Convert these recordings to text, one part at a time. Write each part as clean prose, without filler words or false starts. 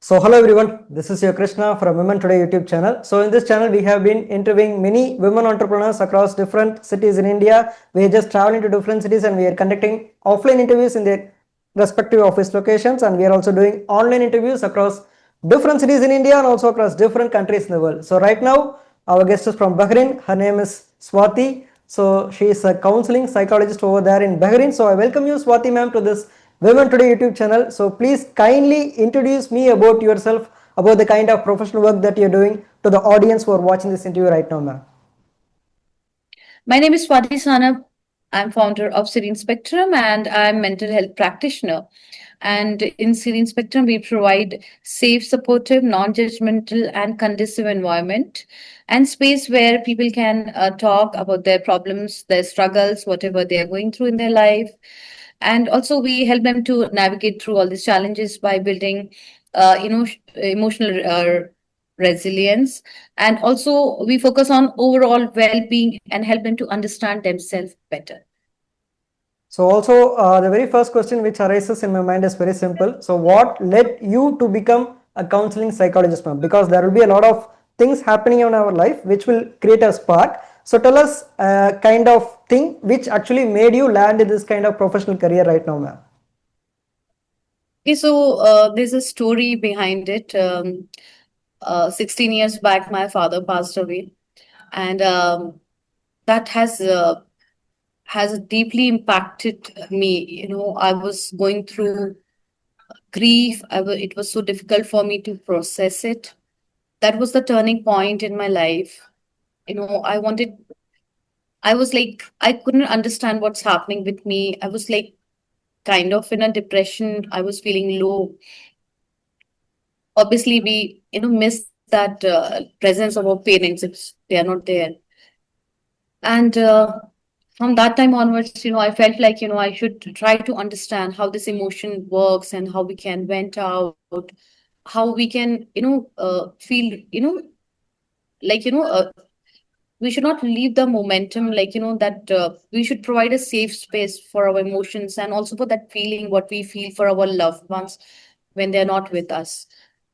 So hello everyone, this is your Krishna from Women Today YouTube channel. So in this channel we have been interviewing many women entrepreneurs across different cities in India. We are just traveling to different cities and we are conducting offline interviews in their respective office locations, and we are also doing online interviews across different cities in India and also across different countries in the world. So right now our guest is from Bahrain. Her name is Swati. So she is a counseling psychologist over there in Bahrain. So I welcome you, Swati ma'am, to this Women Today YouTube channel. So please kindly introduce me about yourself, about the kind of professional work that you're doing to the audience who are watching this interview right now, ma'am. My name is Swati Sanap. I'm founder of Serene Spectrum and I'm mental health practitioner. And in Serene Spectrum, we provide safe, supportive, non-judgmental and conducive environment and space where people can talk about their problems, their struggles, whatever they are going through in their life. And also we help them to navigate through all these challenges by building, emotional resilience, and also we focus on overall well-being and help them to understand themselves better. So also the very first question which arises in my mind is very simple. So what led you to become a counseling psychologist, ma'am? Because there will be a lot of things happening in our life which will create a spark. So tell us a kind of thing which actually made you land in this kind of professional career right now, ma'am. Okay, so there's a story behind it. 16 years back, my father passed away, and that has deeply impacted me. I was going through grief. It was so difficult for me to process it. That was the turning point in my life. I was like, I couldn't understand what's happening with me. I was like kind of in a depression. I was feeling low. Obviously, we, miss that presence of our parents if they are not there. And from that time onwards, I felt like, I should try to understand how this emotion works and how we can vent out, how we can, feel, like, we should not leave the momentum, like, that we should provide a safe space for our emotions and also for that feeling, what we feel for our loved ones when they're not with us.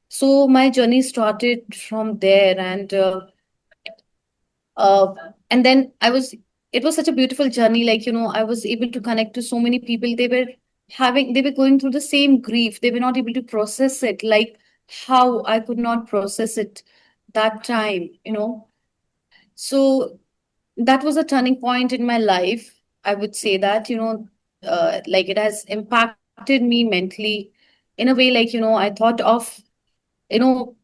So my journey started from there, uh, and then it was such a beautiful journey. Like, I was able to connect to so many people. They were going through the same grief. They were not able to process it, like how I could not process it that time, So that was a turning point in my life. I would say that, like it has impacted me mentally in a way, like, I thought of, you know,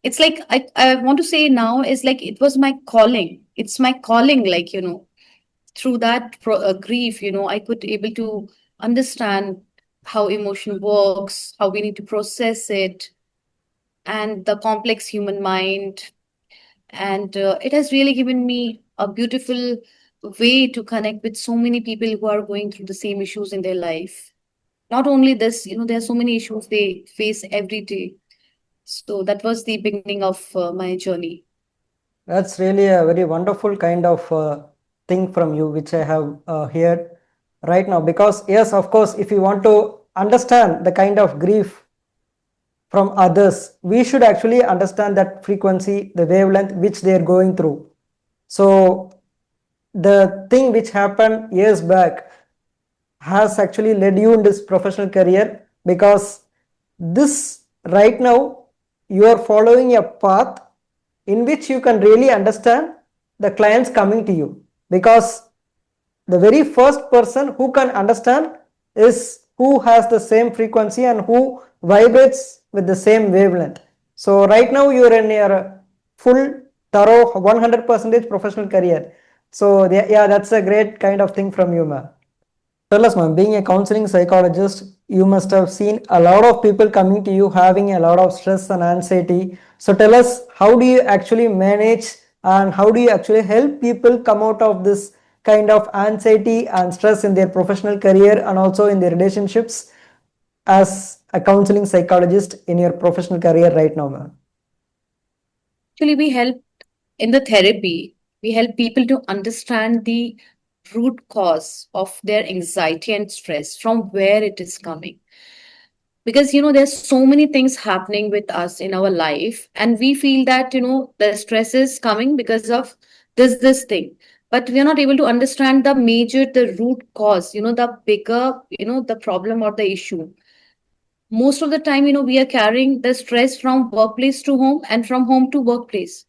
it's like I want to say now is like it was my calling. It's my calling, like, through that grief, I could able to understand how emotion works, how we need to process it, and the complex human mind. And it has really given me a beautiful way to connect with so many people who are going through the same issues in their life. Not only this, there are so many issues they face every day. So that was the beginning of my journey. That's really a very wonderful kind of thing from you, which I have heard right now. Because, yes, of course, if you want to understand the kind of grief from others, we should actually understand that frequency, the wavelength which they are going through. So, the thing which happened years back has actually led you in this professional career, because this right now you are following a path in which you can really understand the clients coming to you, because the very first person who can understand is who has the same frequency and who vibrates with the same wavelength. So right now you are in your full thorough 100% professional career. So yeah, that's a great kind of thing from you, ma'am. Tell us, ma'am, being a counseling psychologist, you must have seen a lot of people coming to you having a lot of stress and anxiety. So tell us, how do you actually manage and how do you actually help people come out of this kind of anxiety and stress in their professional career and also in their relationships as a counseling psychologist in your professional career right now, ma'am? Actually, we help in the therapy, we help people to understand the root cause of their anxiety and stress, from where it is coming. because there's so many things happening with us in our life, and we feel that the stress is coming because of this thing, but we are not able to understand the root cause, the bigger, the problem or the issue. Most of the time, we are carrying the stress from workplace to home and from home to workplace,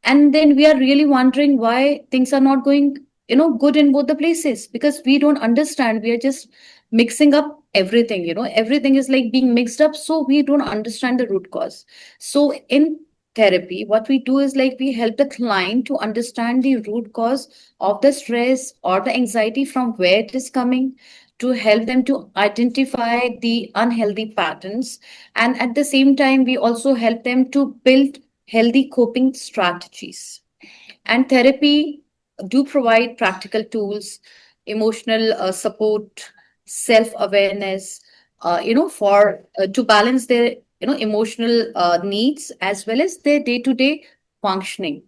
and then we are really wondering why things are not going good in both the places, because we don't understand. We are just mixing up everything, everything is like being mixed up, so we don't understand the root cause. So in therapy, what we do is like we help the client to understand the root cause of the stress or the anxiety, from where it is coming, to help them to identify the unhealthy patterns, and at the same time we also help them to build healthy coping strategies. And therapy do provide practical tools, emotional support, self awareness, for to balance their emotional needs as well as their day to day functioning.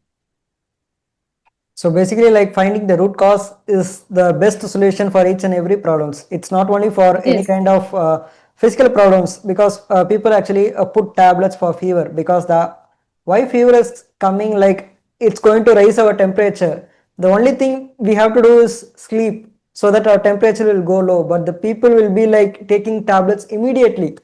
So basically, like finding the root cause is the best solution for each and every problems. It's not only for any Yes. kind of physical problems, because people actually put tablets for fever, because the why fever is coming, like it's going to raise our temperature. The only thing we have to do is sleep so that our temperature will go low. But the people will be like taking tablets immediately.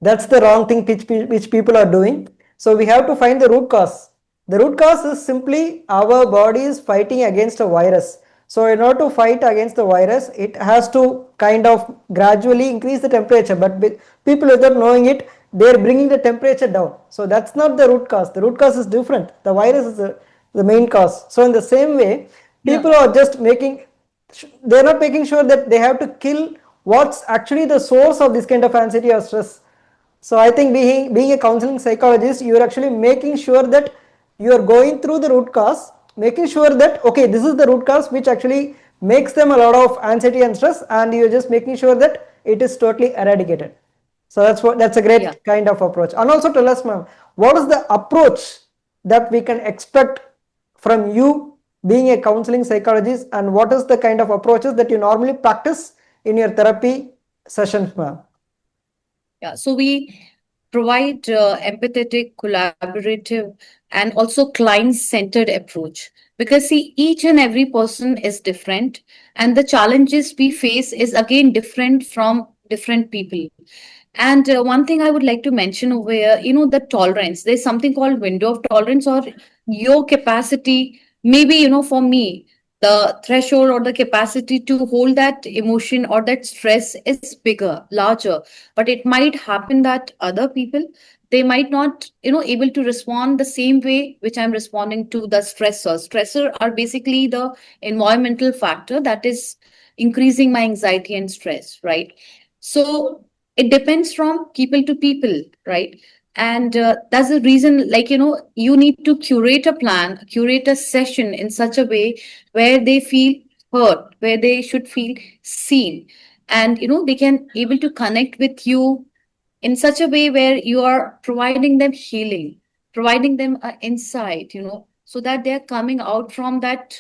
That's the wrong thing which people are doing. So we have to find the root cause. The root cause is simply our body is fighting against a virus. So in order to fight against the virus, it has to kind of gradually increase the temperature. But people without knowing it, they are bringing the temperature down. So that's not the root cause. The root cause is different. The virus is the main cause. So in the same way, Yeah. people are just making, they're not making sure that they have to kill what's actually the source of this kind of anxiety or stress. So I think being a counseling psychologist, you are actually making sure that you are going through the root cause, making sure that okay, this is the root cause which actually makes them a lot of anxiety and stress, and you're just making sure that it is totally eradicated. So that's a Yeah. great kind of approach. And also tell us, ma'am, what is the approach that we can expect from you being a counseling psychologist, and what is the kind of approaches that you normally practice in your therapy sessions, ma'am? Yeah, so we provide empathetic, collaborative, and also client-centered approach, because see, each and every person is different, and the challenges we face is again different from different people. And one thing I would like to mention over here, the tolerance. There's something called window of tolerance, or your capacity. Maybe, for me, the threshold or the capacity to hold that emotion or that stress is bigger, larger. But it might happen that other people, they might not, able to respond the same way which I'm responding to the stressor. Stressor are basically the environmental factor that is increasing my anxiety and stress, right? So it depends from people to people, right? And that's the reason, like, you need to curate a plan, curate a session in such a way where they feel heard, where they should feel seen, and they can able to connect with you in such a way where you are providing them healing, providing them an insight, so that they are coming out from that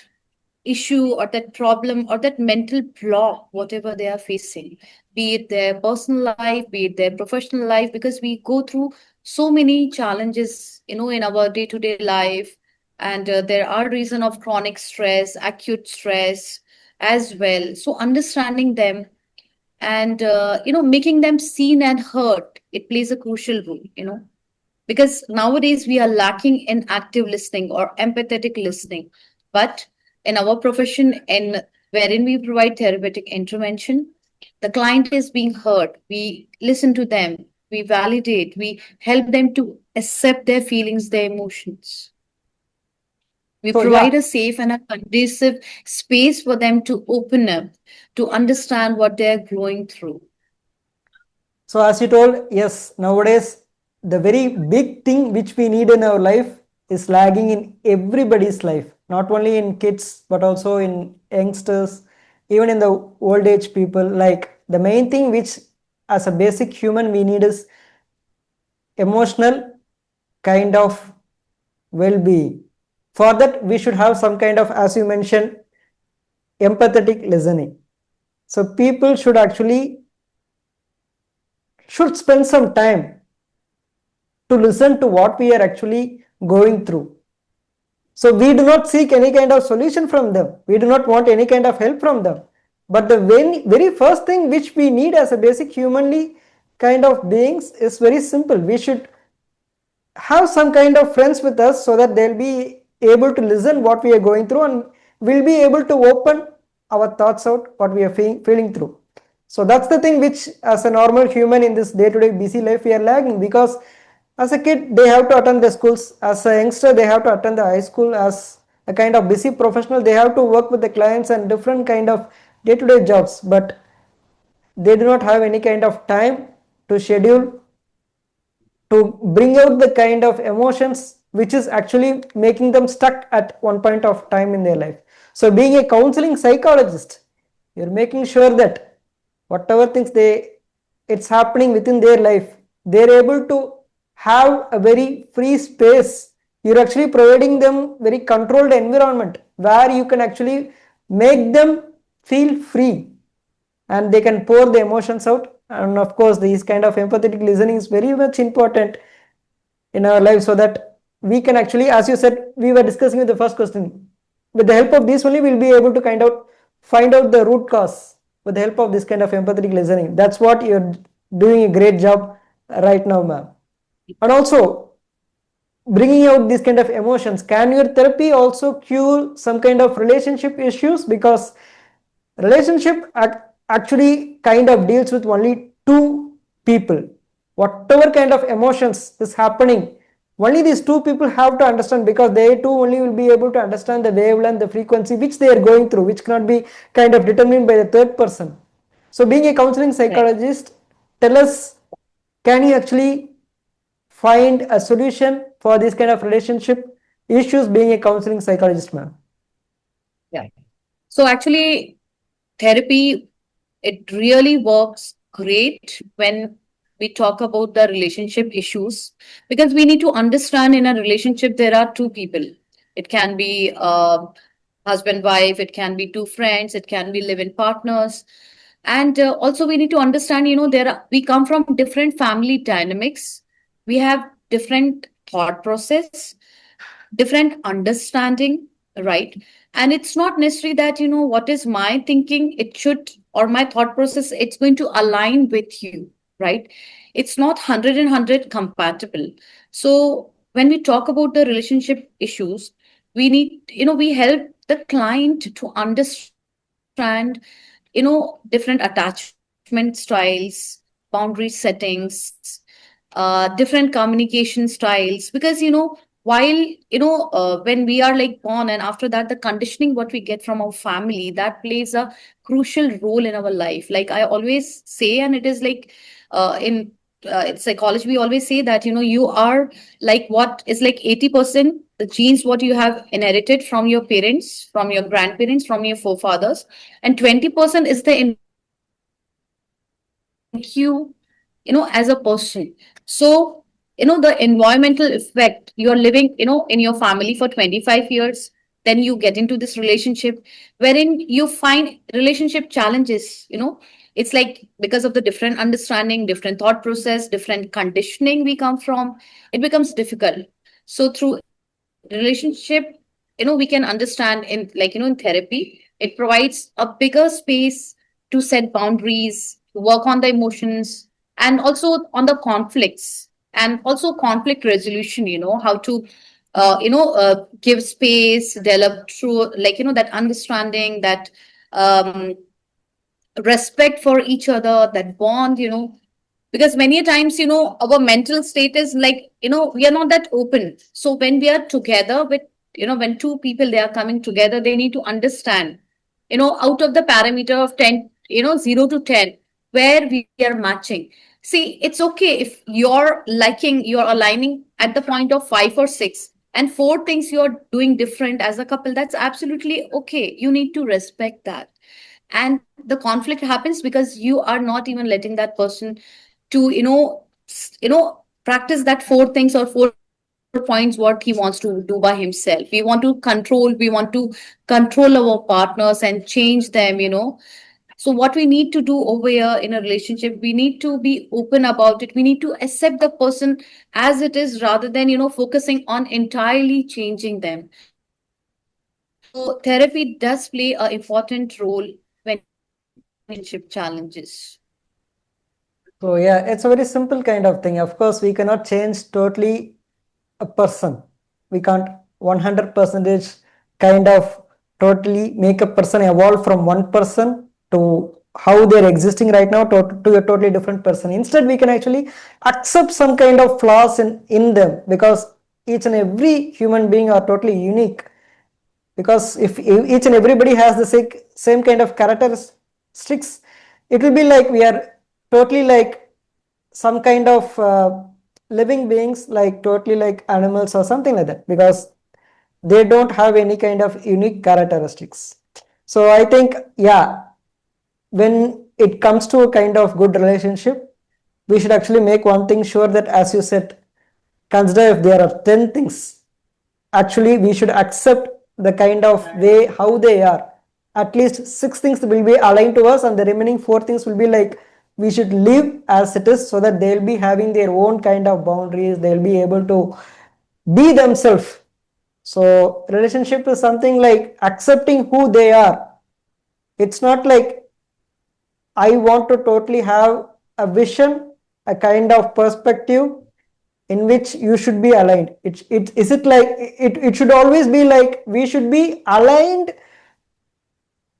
issue or that problem or that mental block, whatever they are facing, be it their personal life, be it their professional life, because we go through so many challenges, in our day to day life. And there are reason of chronic stress, acute stress as well. So understanding them and, making them seen and heard, it plays a crucial role, because nowadays we are lacking in active listening or empathetic listening. But in our profession, in wherein we provide therapeutic intervention, the client is being heard, we listen to them, we validate, we help them to accept their feelings, their emotions. We So yeah, provide a safe and a conducive space for them to open up, to understand what they're going through. so as you told, yes, nowadays the very big thing which we need in our life is lagging in everybody's life, not only in kids but also in youngsters, even in the old age people. Like the main thing which as a basic human we need is emotional kind of well-being. For that we should have some kind of, as you mentioned, empathetic listening. So people should actually should spend some time to listen to what we are actually going through. So we do not seek any kind of solution from them. We do not want any kind of help from them. But the very first thing which we need as a basic humanly kind of beings is very simple. We should have some kind of friends with us so that they'll be able to listen what we are going through, and we'll be able to open our thoughts out what we are feeling through. So that's the thing which as a normal human in this day-to-day busy life we are lagging, because as a kid they have to attend the schools, as a youngster they have to attend the high school, as a kind of busy professional they have to work with the clients and different kind of day-to-day jobs, but they do not have any kind of time to schedule to bring out the kind of emotions which is actually making them stuck at one point of time in their life. So being a counseling psychologist, you're making sure that whatever things it's happening within their life, they're able to have a very free space. You're actually providing them very controlled environment where you can actually make them feel free and they can pour the emotions out. And of course these kind of empathetic listening is very much important in our life, so that we can actually, as you said, we were discussing with the first question, with the help of this only we'll be able to kind of find out the root cause with the help of this kind of empathetic listening. That's what you're doing a great job right now, ma'am. And also bringing out these kind of emotions, can your therapy also cure some kind of relationship issues? Because relationship actually kind of deals with only two people. Whatever kind of emotions is happening, only these two people have to understand, because they too only will be able to understand the wavelength, the frequency which they are going through, which cannot be kind of determined by the third person. So being a counseling Right. psychologist, tell us, can you actually find a solution for this kind of relationship issues being a counseling psychologist, ma'am? Yeah. So actually, therapy, it really works great when we talk about the relationship issues, because we need to understand in a relationship there are two people. It can be husband wife, it can be two friends, it can be live-in partners, and also we need to understand, we come from different family dynamics, we have different thought process, different understanding, right? And it's not necessary that, what is my thinking, it should, or my thought process, it's going to align with you, right? It's not 100 and 100 compatible. So when we talk about the relationship issues, we need, we help the client to understand, different attachment styles, boundary settings, different communication styles, because while when we are like born, and after that the conditioning what we get from our family, that plays a crucial role in our life. Like I always say, and it is like in psychology we always say that you are like what is like 80% the genes what you have inherited from your parents, from your grandparents, from your forefathers, and 20% is the environment what make you as a person. So the environmental effect, you are living in your family for 25 years, then you get into this relationship wherein you find relationship challenges. It's like because of the different understanding, different thought process, different conditioning we come from, it becomes difficult. So through relationship, we can understand in therapy, it provides a bigger space to set boundaries, to work on the emotions, and also on the conflicts, and also conflict resolution, how to give space, develop through that understanding, that um respect for each other, that bond, because many a times our mental state is like we are not that open. So when we are together with, when two people they are coming together, they need to understand, out of the parameter of 10, 0 to 10, where we are matching. See, it's okay if you're aligning at the point of 5 or 6, and 4 things you're doing different as a couple, that's absolutely okay. You need to respect that. And the conflict happens because you are not even letting that person to practice that 4 things or 4 points what he wants to do by himself. We want to control, we want to control our partners and change them. So what we need to do over here in a relationship, we need to be open about it. We need to accept the person as it is, rather than focusing on entirely changing them. So therapy does play an important role when it comes to relationship challenges. So yeah, it's a very simple kind of thing. Of course, we cannot change totally a person. We can't 100 percentage kind of totally make a person evolve from one person to how they're existing right now to a totally different person. Instead, we can actually accept some kind of flaws in them, because each and every human being are totally unique. Because if each and everybody has the same kind of characteristics, it will be like we are totally like some kind of living beings, like totally like animals or something like that, because they don't have any kind of unique characteristics. So I think, yeah, when it comes to a kind of good relationship, we should actually make one thing sure, that as you said, consider if there are 10 things, actually we should accept the kind of way how they are. At least 6 things will be aligned to us, and the remaining 4 things will be like we should live as it is, so that they'll be having their own kind of boundaries, they'll be able to be themselves. So relationship is something like accepting who they are. It's not like I want to totally have a vision, a kind of perspective in which you should be aligned. Is it like it should always be like we should be aligned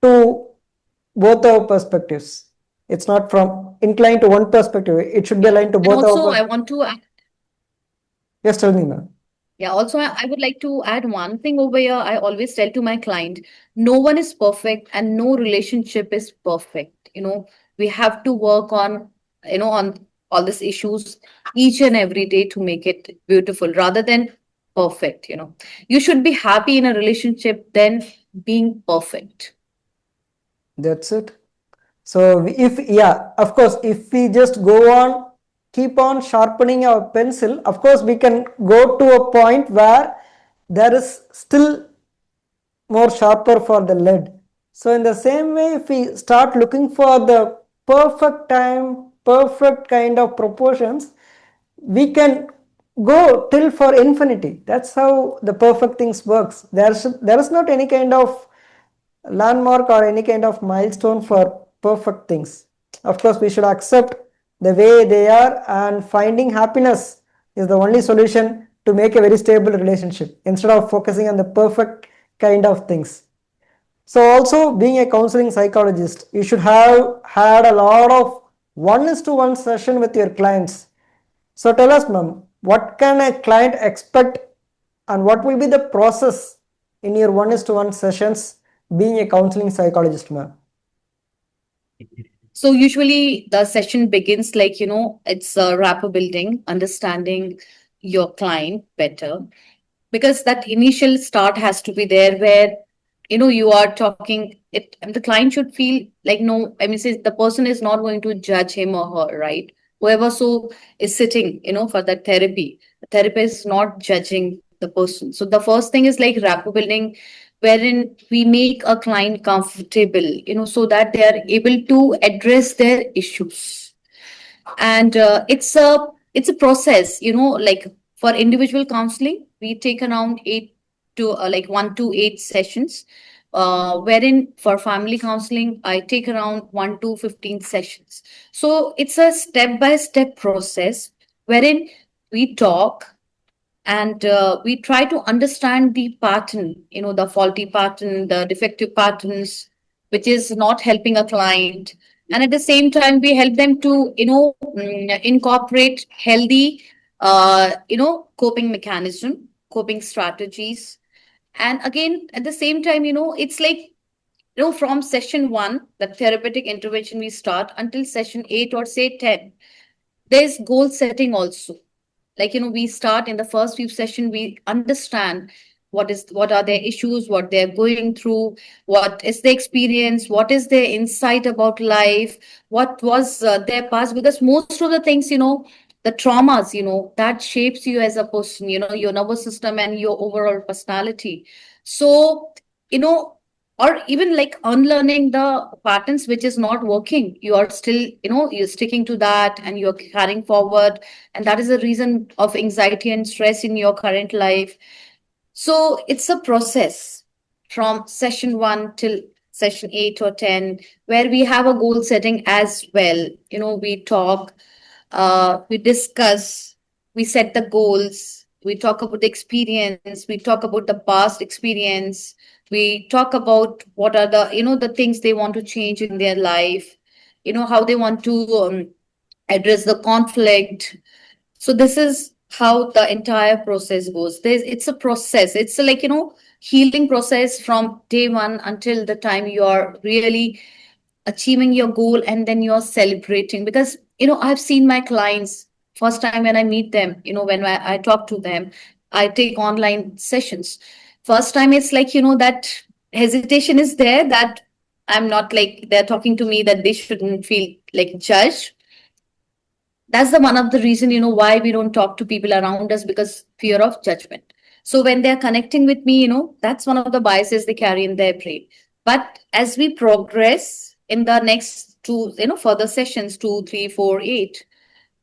to both our perspectives. It's not from inclined to one perspective. It should be Yeah. aligned to And both our also, I perspectives. want to Yes, tell me, ma'am. Yeah, also, I would like to add one thing over here. I always tell to my client, no one is perfect and no relationship is perfect. We have to work on all these issues each and every day to make it beautiful rather than perfect. You should be happy in a relationship than being perfect. That's it. So if, yeah, of course, if we just go on, keep on sharpening our pencil, of course, we can go to a point where there is still more sharper for the lead. So in the same way, if we start looking for the perfect time, perfect kind of proportions, we can go till for infinity. That's how the perfect things works. There is not any kind of landmark or any kind of milestone for perfect things. Of course, we should accept the way they are, and finding happiness is the only solution to make a very stable relationship, instead of focusing on the perfect kind of things. So also, being a counseling psychologist, you should have had a lot of one-to-one session with your clients. So tell us, ma'am, what can a client expect, and what will be the process in your one-to-one sessions being a counseling psychologist, ma'am? So usually the session begins like, it's a rapport building, understanding your client better, because that initial start has to be there where you are talking it, and the client should feel like, no, I mean, say the person is not going to judge him or her, right? Whoever so is sitting for that therapy, the therapist is not judging the person. So the first thing is like rapport building, wherein we make a client comfortable, so that they are able to address their issues. And it's a process, like for individual counseling we take around 1 to 8 sessions, wherein for family counseling I take around 1 to 15 sessions. So it's a step by step process wherein we talk, and we try to understand the pattern, the faulty pattern, the defective patterns, which is not helping a client. And at the same time, we help them to, incorporate healthy, coping mechanism, coping strategies. And again, at the same time, it's like, from session one, the therapeutic intervention we start until session 8 or say 10, there's goal setting also. Like, we start in the first few sessions, we understand what are their issues, what they're going through, what is their experience, what is their insight about life, what was their past, because most of the things, the traumas, that shapes you as a person, your nervous system and your overall personality. So, you know or even like unlearning the patterns which is not working. You are still, you're sticking to that and you're carrying forward. And that is the reason of anxiety and stress in your current life. So it's a process from session 1 till session 8 or 10, where we have a goal setting as well. We talk, we discuss, we set the goals, we talk about the experience, we talk about the past experience, we talk about what are the, the things they want to change in their life, how they want to address the conflict. So this is how the entire process goes. It's a process. It's a, like, healing process from day one until the time you are really achieving your goal, and then you're celebrating. Because I've seen my clients, first time when I meet them, when I talk to them, I take online sessions. First time it's like, that hesitation is there, that I'm not like, they're talking to me that they shouldn't feel like judged. That's the one of the reason, why we don't talk to people around us, because fear of judgment. So when they're connecting with me, that's one of the biases they carry in their brain. But as we progress in the next two, further sessions, 2, 3, 4, 8,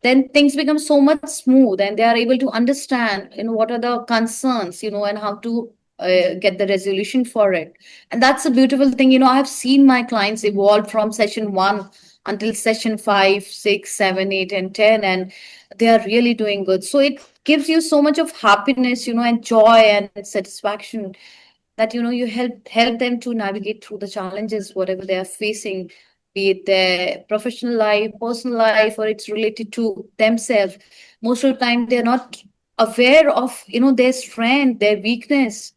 then things become so much smooth, and they are able to understand, what are the concerns, and how to get the resolution for it. And that's a beautiful thing. I've seen my clients evolve from session 1 until session 5, 6, 7, 8, and 10, and they are really doing good. So it gives you so much of happiness, and joy and satisfaction, that you help them to navigate through the challenges whatever they are facing, be it their professional life, personal life, or it's related to themselves. Most of the time they're not aware of their strength, their weakness.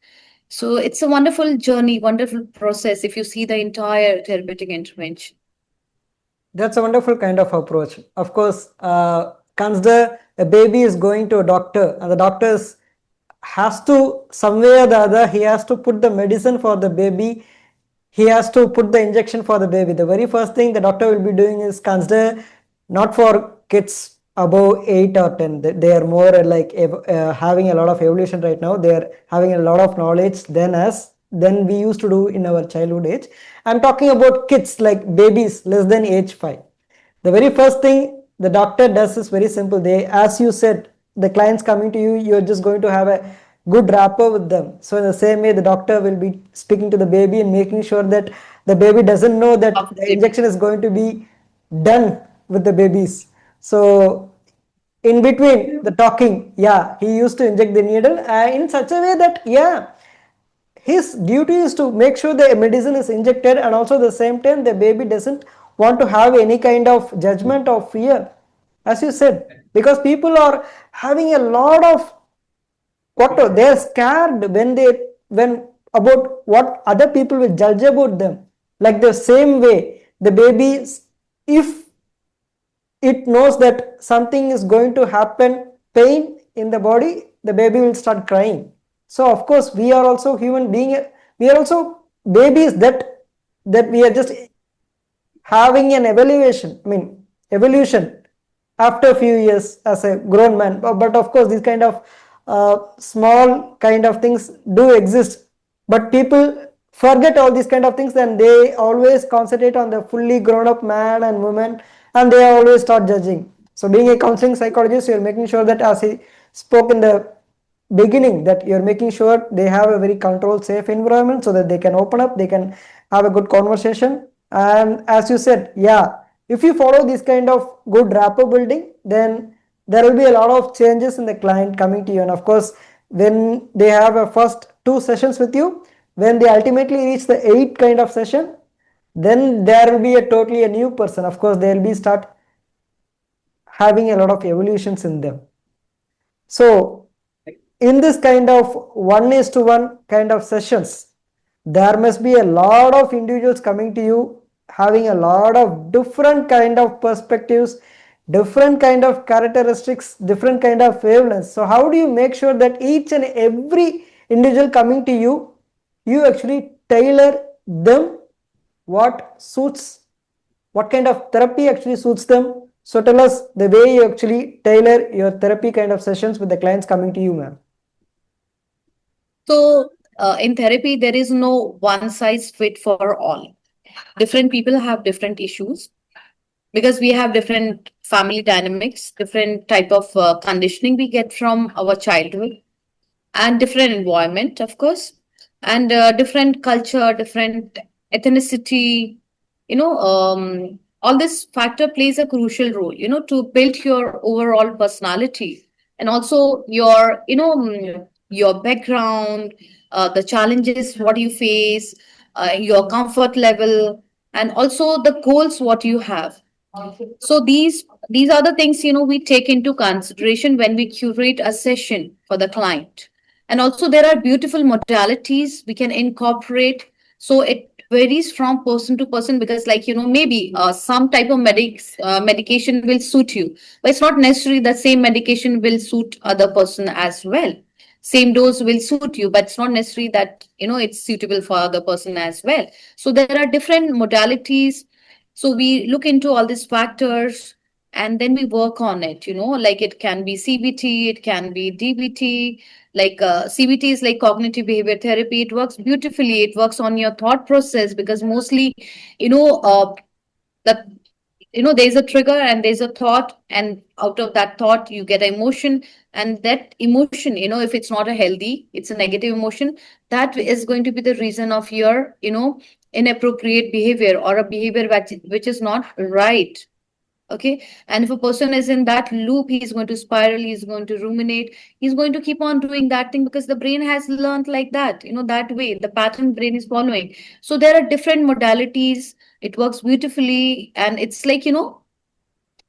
So it's a wonderful journey, wonderful process if you see the entire therapeutic intervention. That's a wonderful kind of approach. Of course, consider a baby is going to a doctor, and the doctors has to, some way or the other, he has to put the medicine for the baby. He has to put the injection for the baby. The very first thing the doctor will be doing is consider not for kids above 8 or 10. They are more like having a lot of evolution right now. They are having a lot of knowledge than we used to do in our childhood age. I'm talking about kids, like babies less than age 5. The very first thing the doctor does is very simple. They, as you said, the clients coming to you, you're just going to have a good rapport with them. So in the same way, the doctor will be speaking to the baby and making sure that the baby doesn't know that the injection is going to be done with the babies. So in between the talking, yeah, he used to inject the needle in such a way that, yeah, his duty is to make sure the medicine is injected, and also the same time the baby doesn't want to have any kind of judgment or fear, as you said, because people are having a lot of what they're scared when about what other people will judge about them. Like the same way the baby, if it knows that something is going to happen, pain in the body, the baby will start crying. So of course we are also human being, we are also babies, that we are just having an evolution after a few years as a grown man. But of course these kind of small kind of things do exist, but people forget all these kind of things, and they always concentrate on the fully grown up man and woman, and they always start judging. So being a counseling psychologist, you're making sure that, as he spoke in the beginning, that you're making sure they have a very controlled, safe environment so that they can open up, they can have a good conversation. And as you said, yeah, if you follow this kind of good rapport building, then there will be a lot of changes in the client coming to you. And of course, when they have a first 2 sessions with you, when they ultimately reach the 8 kind of session, then there will be a totally a new person. Of course, they will be start having a lot of evolutions in them. So in this kind of 1:1 kind of sessions, there must be a lot of individuals coming to you, having a lot of different kind of perspectives, different kind of characteristics, different kind of wavelengths. So how do you make sure that each and every individual coming to you, you actually tailor them what suits, what kind of therapy actually suits them? So tell us the way you actually tailor your therapy kind of sessions with the clients coming to you, ma'am. So in therapy, there is no one size fit for all. Different people have different issues because we have different family dynamics, different type of conditioning we get from our childhood, and different environment, of course, and different culture, different ethnicity. All this factor plays a crucial role, to build your overall personality, and also your, your background, the challenges what you face, your comfort level, and also the goals what you have. So these are the things, we take into consideration when we curate a session for the client. And also there are beautiful modalities we can incorporate. So it varies from person to person, because like, maybe some type of medication will suit you, but it's not necessary the same medication will suit other person as well. Same dose will suit you, but it's not necessary that, it's suitable for other person as well. So there are different modalities. So we look into all these factors, and then we work on it, like it can be CBT, it can be DBT. Like CBT is like cognitive behavior therapy. It works beautifully. It works on your thought process, because mostly, you know, uh, the there's a trigger and there's a thought, and out of that thought you get an emotion, and that emotion, if it's not a healthy, it's a negative emotion, that is going to be the reason of your, inappropriate behavior, or a behavior which is not right. Okay. And if a person is in that loop, he's going to spiral, he's going to ruminate, he's going to keep on doing that thing, because the brain has learned like that, that way, the pattern brain is following. So there are different modalities. It works beautifully, and it's like,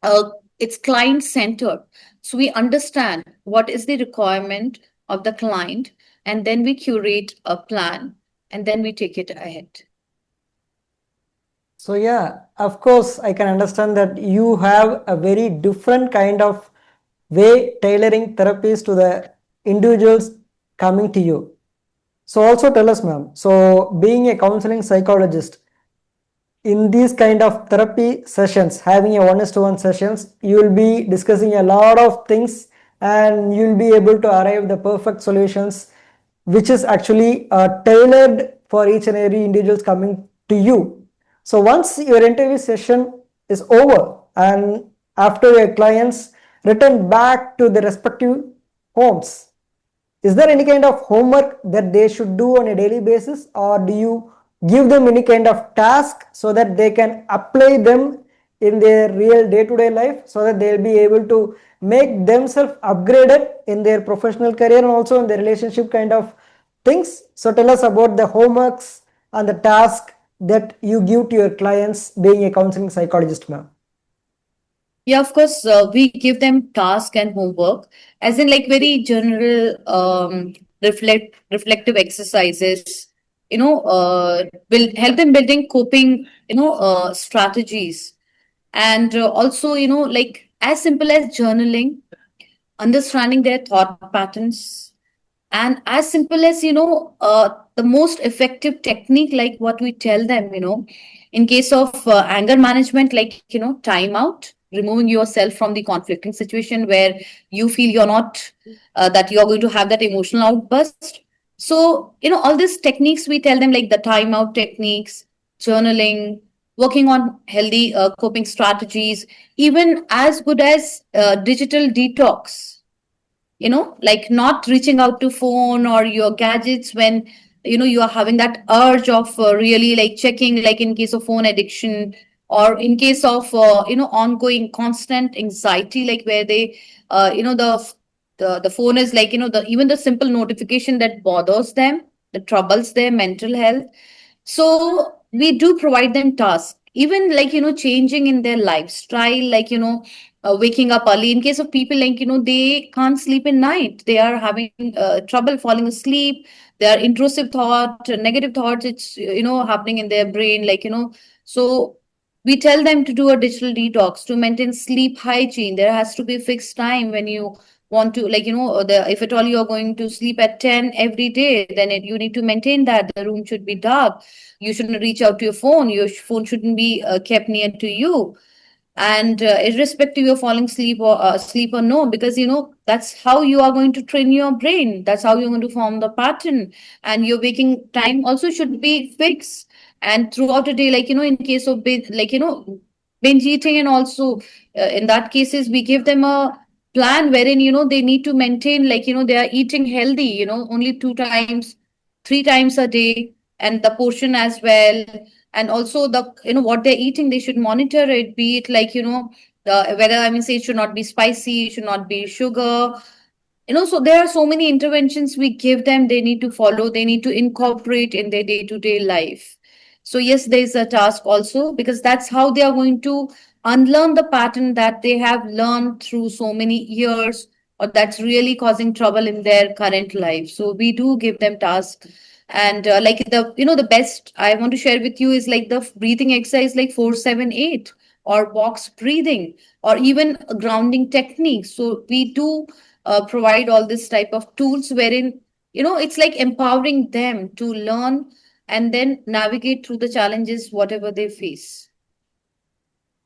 uh, it's client centered. So we understand what is the requirement of the client, and then we curate a plan, and then we take it ahead. So yeah, of course, I can understand that you have a very different kind of way tailoring therapies to the individuals coming to you. So also tell us, ma'am. So being a counseling psychologist, in these kind of therapy sessions, having a one-to-one sessions, you will be discussing a lot of things, and you will be able to arrive the perfect solutions, which is actually tailored for each and every individuals coming to you. So once your interview session is over, and after your clients return back to their respective homes, is there any kind of homework that they should do on a daily basis, or do you give them any kind of task so that they can apply them in their real day-to-day life, so that they'll be able to make themselves upgraded in their professional career and also in their relationship kind of things? So tell us about the homeworks and the task that you give to your clients being a counseling psychologist, ma'am. Yeah, of course, we give them task and homework, as in like very general reflective exercises. Will help them building coping, strategies, and also, like as simple as journaling, understanding their thought patterns, and as simple as, the most effective technique, like what we tell them, in case of anger management, like, time out, removing yourself from the conflicting situation where you feel you're not that you're going to have that emotional outburst. So, all these techniques we tell them, like the timeout techniques, journaling, working on healthy coping strategies, even as good as digital detox, like not reaching out to phone or your gadgets when, you are having that urge of really like checking, like in case of phone addiction, or in case of ongoing constant anxiety, like where they the phone is like, the even the simple notification that bothers them, that troubles their mental health. So we do provide them tasks, even like, changing in their lifestyle, like, waking up early. In case of people like, they can't sleep in night, they are having trouble falling asleep. There are intrusive thought, negative thoughts, it's, happening in their brain, like, so we tell them to do a digital detox, to maintain sleep hygiene. There has to be a fixed time when you want to, like, if at all you're going to sleep at 10 every day, then you need to maintain that the room should be dark. You shouldn't reach out to your phone. Your phone shouldn't be kept near to you. and irrespective of falling sleep or no, because that's how you are going to train your brain, that's how you're going to form the pattern. And your waking time also should be fixed, and throughout the day, like in case of binge eating, and also in that cases we give them a plan wherein they need to maintain, like they are eating healthy, only 2 times, 3 times a day, and the portion as well. And also the what they're eating, they should monitor it, be it like whether, I mean, say it should not be spicy, it should not be sugar. So there are so many interventions we give them, they need to follow, they need to incorporate in their day to day life. So yes, there is a task also, because that's how they are going to unlearn the pattern that they have learned through so many years, or that's really causing trouble in their current life. So we do give them tasks. And like the best I want to share with you is like the breathing exercise, like 478, or box breathing, or even grounding techniques. So we do provide all this type of tools wherein it's like empowering them to learn and then navigate through the challenges whatever they face.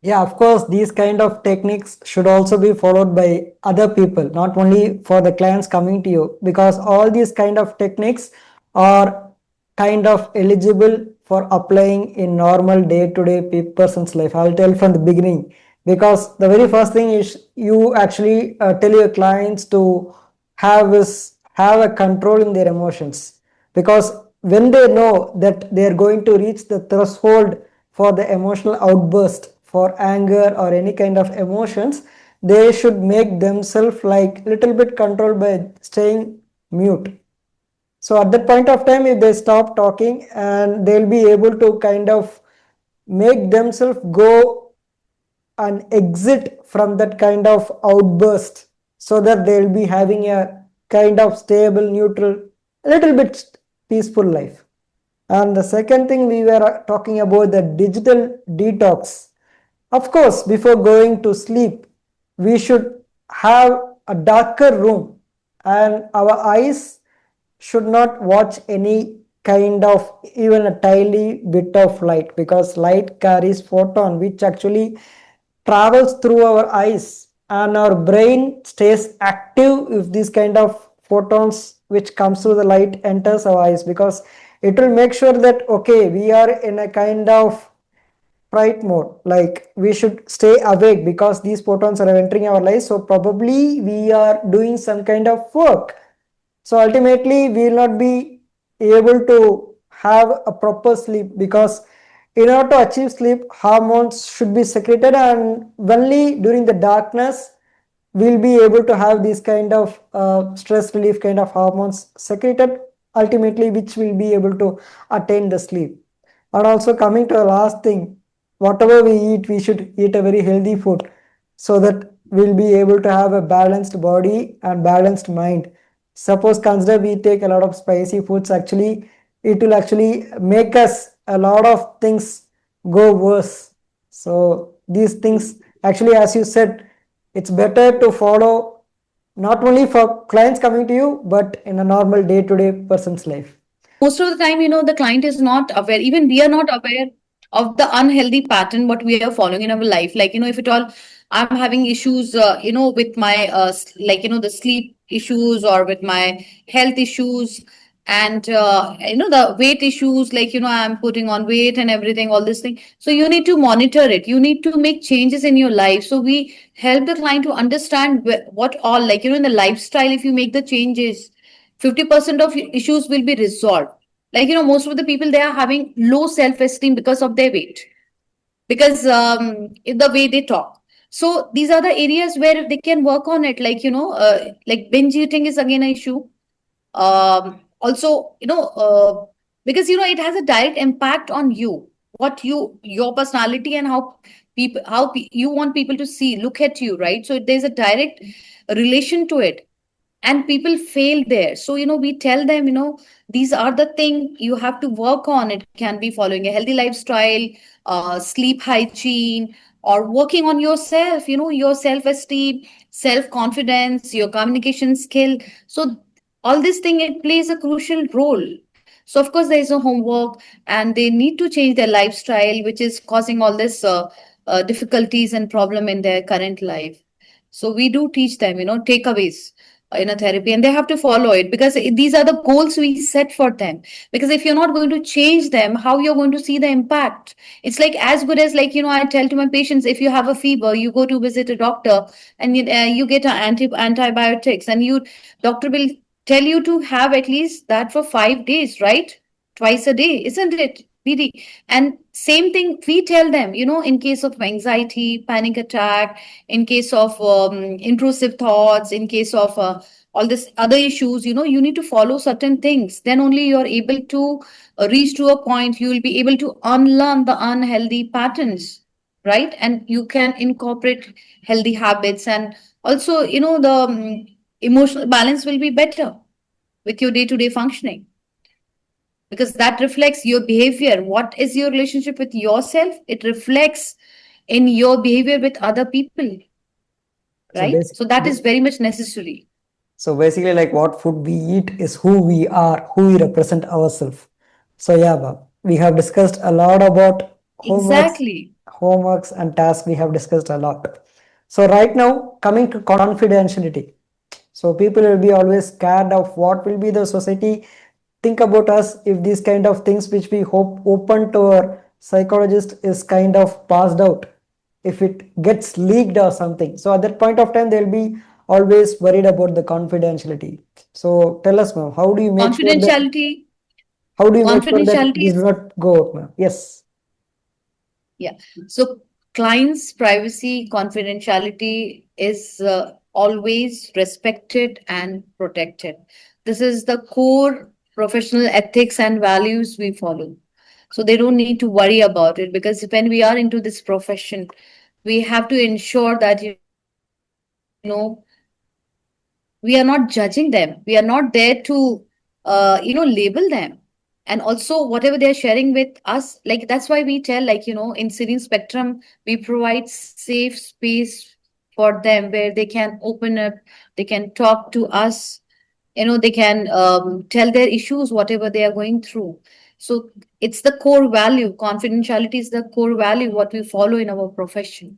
Yeah, of course, these kind of techniques should also be followed by other people, not only for the clients coming to you, because all these kind of techniques are kind of eligible for applying in normal day-to-day person's life. I'll tell from the beginning, because the very first thing is you actually tell your clients to have a control in their emotions, because when they know that they are going to reach the threshold for the emotional outburst, for anger or any kind of emotions, they should make themselves like little bit controlled by staying mute. So at that point of time, if they stop talking, and they'll be able to kind of make themselves go and exit from that kind of outburst, so that they'll be having a kind of stable, neutral, a little bit peaceful life. And the second thing, we were talking about the digital detox. Of course, before going to sleep, we should have a darker room, and our eyes should not watch any kind of even a tiny bit of light, because light carries photon which actually travels through our eyes, and our brain stays active if this kind of photons which comes through the light enters our eyes, because it will make sure that okay, we are in a kind of fright mode, like we should stay awake because these photons are entering our lives, so probably we are doing some kind of work. So ultimately we will not be able to have a proper sleep, because in order to achieve sleep, hormones should be secreted, and only during the darkness we'll be able to have these kind of stress relief kind of hormones secreted, ultimately which will be able to attain the sleep. And also coming to the last thing, whatever we eat, we should eat a very healthy food, so that we'll be able to have a balanced body and balanced mind. Suppose consider we take a lot of spicy foods, actually it will actually make us a lot of things go worse. So these things actually, as you said, it's better to follow not only for clients coming to you, but in a normal day-to-day person's life. Most of the time, the client is not aware, even we are not aware of the unhealthy pattern what we are following in our life. Like if at all I'm having issues with my like the sleep issues, or with my health issues, and the weight issues, like I'm putting on weight and everything, all this thing. So you need to monitor it, you need to make changes in your life. So we help the client to understand what all, like in the lifestyle, if you make the changes, 50% of issues will be resolved. Like most of the people, they are having low self esteem because of their weight, because the way they talk. So these are the areas where they can work on it. Like like binge eating is again an issue. Also because it has a direct impact on you, what your personality, and how you want people to see, look at you, right? So there's a direct relation to it, and people fail there. So we tell them, these are the thing you have to work on. It can be following a healthy lifestyle, sleep hygiene, or working on yourself, your self esteem, self confidence, your communication skill. So all this thing, it plays a crucial role. So of course there is a homework, and they need to change their lifestyle, which is causing all this difficulties and problem in their current life. So we do teach them, takeaways in a therapy, and they have to follow it because these are the goals we set for them. Because if you're not going to change them, how you're going to see the impact? It's like as good as, like, I tell to my patients, if you have a fever, you go to visit a doctor, and you get antibiotics, and doctor will tell you to have at least that for 5 days, right? Twice a day, isn't it, BD? And same thing we tell them, in case of anxiety, panic attack, in case of intrusive thoughts, in case of all this other issues, you need to follow certain things. Then only you're able to reach to a point, you will be able to unlearn the unhealthy patterns, right? And you can incorporate healthy habits. And also, the emotional balance will be better with your day to day functioning, because that reflects your behavior. What is your relationship with yourself? It reflects in your behavior with other people, So right? basic, So that is very much necessary. so basically, like what food we eat is who we are, who we represent ourselves. So yeah, Bob, we have discussed a lot about Exactly. homeworks and tasks. We have discussed a lot. So right now, coming to confidentiality. So people will be always scared of what will be the society think about us if these kind of things which we hope open to our psychologist is kind of passed out, if it gets leaked or something. So at that point of time they'll be always worried about the confidentiality. So tell us, ma'am, Confidentiality. how do you make sure that Confidentiality this is, does not go out, ma'am? Yes. yeah. So clients' privacy, confidentiality is always respected and protected. This is the core professional ethics and values we follow. So they don't need to worry about it, because when we are into this profession, we have to ensure that, we are not judging them. We are not there to, label them. And also, whatever they are sharing with us, like that's why we tell, like, in Serene Spectrum, we provide safe space for them where they can open up, they can talk to us, they can tell their issues, whatever they are going through. So it's the core value. Confidentiality is the core value what we follow in our profession.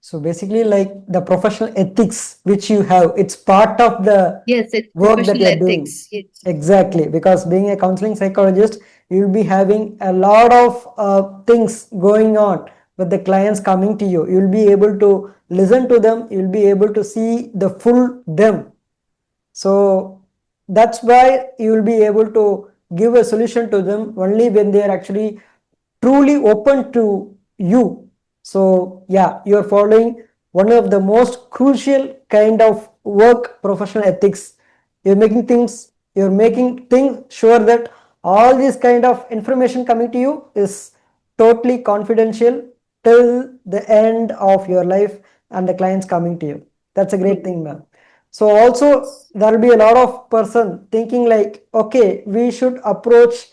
So basically, like the professional ethics which you have, it's part of the Yes, it's work that professional you're doing. ethics. Yes. Exactly, because being a counseling psychologist, you'll be having a lot of things going on with the clients coming to you. You'll be able to listen to them, you'll be able to see the full them. So that's why you will be able to give a solution to them only when they are actually truly open to you. So yeah, you are following one of the most crucial kind of work professional ethics. You're making things sure that all this kind of information coming to you is totally confidential till the end of your life and the clients coming to you. That's a great thing, ma'am. So also there will be a lot of person thinking like, okay, we should approach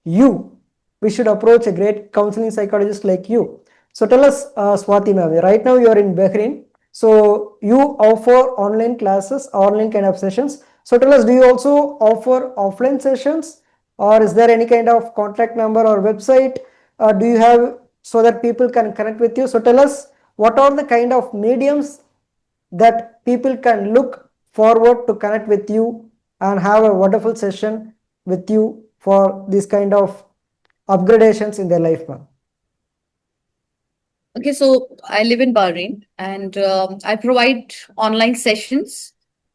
you. We should approach a great counseling psychologist like you. So tell us, Swati ma'am, right now you are in Bahrain. So you offer online classes, online kind of sessions. So tell us, do you also offer offline sessions, or is there any kind of contact number or website do you have so that people can connect with you? So tell us, what are the kind of mediums that people can look forward to connect with you and have a wonderful session with you for this kind of upgradations in their life, ma'am? Okay, so I live in Bahrain, and I provide online sessions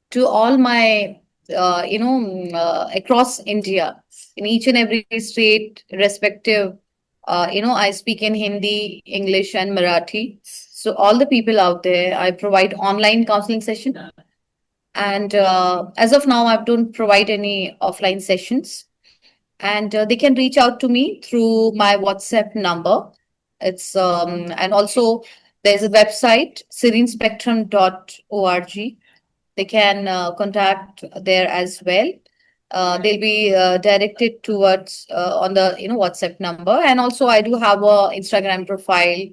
to all my, across India, in each and every state, respective. I speak in Hindi, English, and Marathi. So all the people out there, I provide online counseling session. And as of now, I don't provide any offline sessions. And they can reach out to me through my WhatsApp number. It's and also there's a website, serenespectrum.org. They can contact there as well. They'll be directed towards on the WhatsApp number. And also I do have a Instagram profile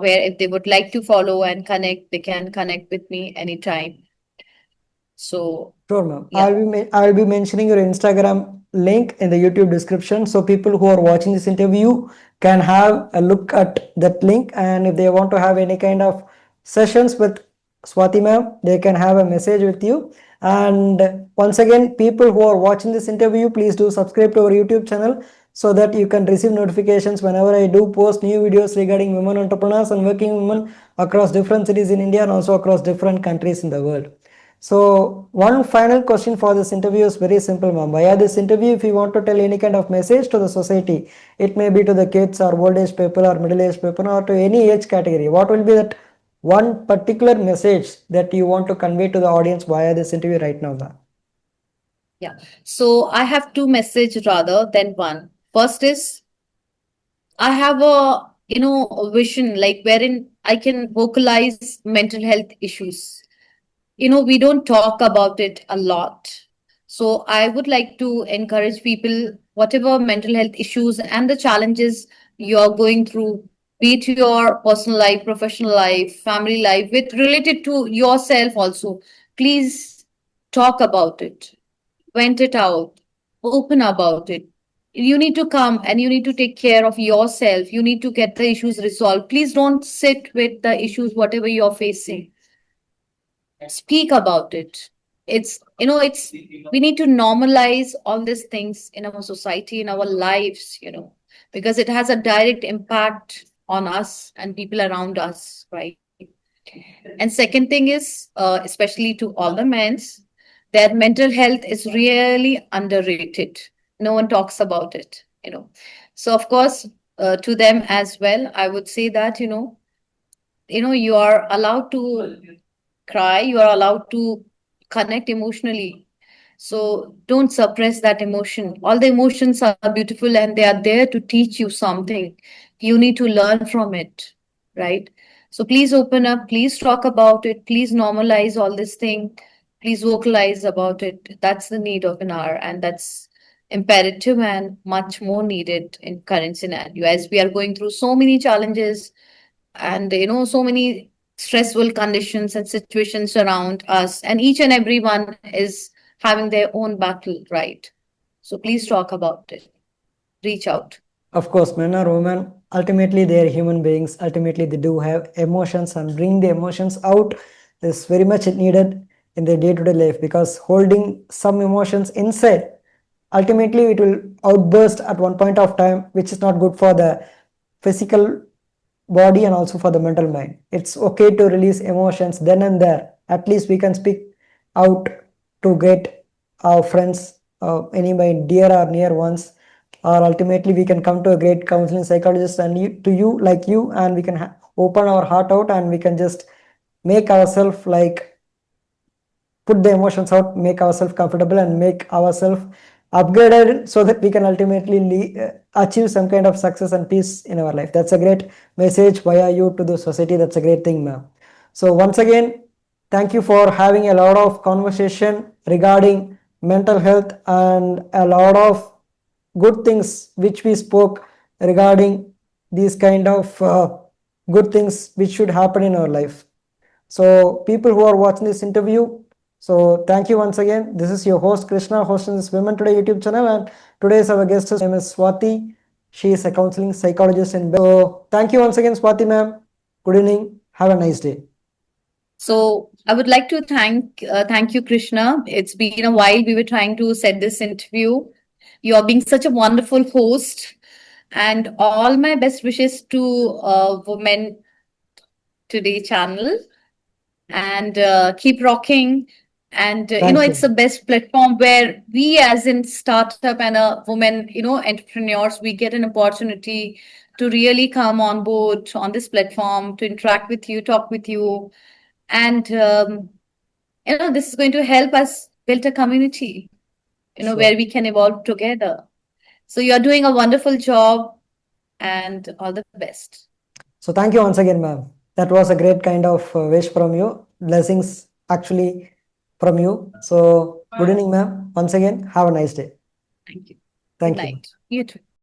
where if they would like to follow and connect, they can connect with me anytime. So Sure, ma'am. Yeah. I'll be mentioning your Instagram link in the YouTube description, so people who are watching this interview can have a look at that link. And if they want to have any kind of sessions with Swati ma'am, they can have a message with you. And once again, people who are watching this interview, please do subscribe to our YouTube channel so that you can receive notifications whenever I do post new videos regarding women entrepreneurs and working women across different cities in India and also across different countries in the world. So one final question for this interview is very simple, ma'am. Via this interview, if you want to tell any kind of message to the society, it may be to the kids or old age people or middle age people or to any age category. What will be that one particular message that you want to convey to the audience via this interview right now, ma'am? Yeah. So I have two messages rather than one. First is I have a vision like wherein I can vocalize mental health issues. We don't talk about it a lot. So I would like to encourage people, whatever mental health issues and the challenges you're going through, be it your personal life, professional life, family life, with related to yourself also, please talk about it, vent it out, open about it. You need to come and you need to take care of yourself. You need to get the issues resolved. Please don't sit with the issues, whatever you're facing. Speak about it. It's we need to normalize all these things in our society, in our lives, because it has a direct impact on us and people around us, right? And second thing is, especially to all the men's, that mental health is really underrated. No one talks about it. So of course, to them as well, I would say that you are allowed to cry, you are allowed to connect emotionally. So don't suppress that emotion. All the emotions are beautiful and they are there to teach you something. You need to learn from it, right? So please open up, please talk about it, please normalize all this thing, please vocalize about it. That's the need of an hour, and that's imperative and much more needed in current scenario as we are going through so many challenges and so many stressful conditions and situations around us, and each and every one is having their own battle, right? So please talk about it, reach out. Of course, men or women, ultimately they are human beings. Ultimately, they do have emotions, and bring the emotions out is very much needed in their day-to-day life, because holding some emotions inside, ultimately it will outburst at one point of time, which is not good for the physical body and also for the mental mind. It's okay to release emotions then and there. At least we can speak out to get our friends, any my dear or near ones, or ultimately we can come to a great counseling psychologist and to you like you, and we can open our heart out, and we can just make ourselves like put the emotions out, make ourselves comfortable, and make ourselves upgraded so that we can ultimately achieve some kind of success and peace in our life. That's a great message via you to the society. That's a great thing, ma'am. So once again, thank you for having a lot of conversation regarding mental health and a lot of good things which we spoke regarding these kind of good things which should happen in our life. So people who are watching this interview, so thank you once again. This is your host Krishna, hosting this Women Today YouTube channel, and today's our guest name is Swati. She is a counseling psychologist in. So thank you once again, Swati ma'am. Good evening. Have a nice day. So I would like to thank you, Krishna. It's been a while. We were trying to set this interview. You're being such a wonderful host, and all my best wishes to Women Today channel, and keep rocking. And Thank it's you. the best platform where we as in startup and a woman entrepreneurs, we get an opportunity to really come on board on this platform to interact with you, talk with you, and this is going to help us build a community Sure. where we can evolve together. So you're doing a wonderful job, and all the best. So thank you once again, ma'am. That was a great kind of wish from you. Blessings actually from you. So good evening, ma'am. Once again, have a nice day. Thank you. Good Thank you. night. You too.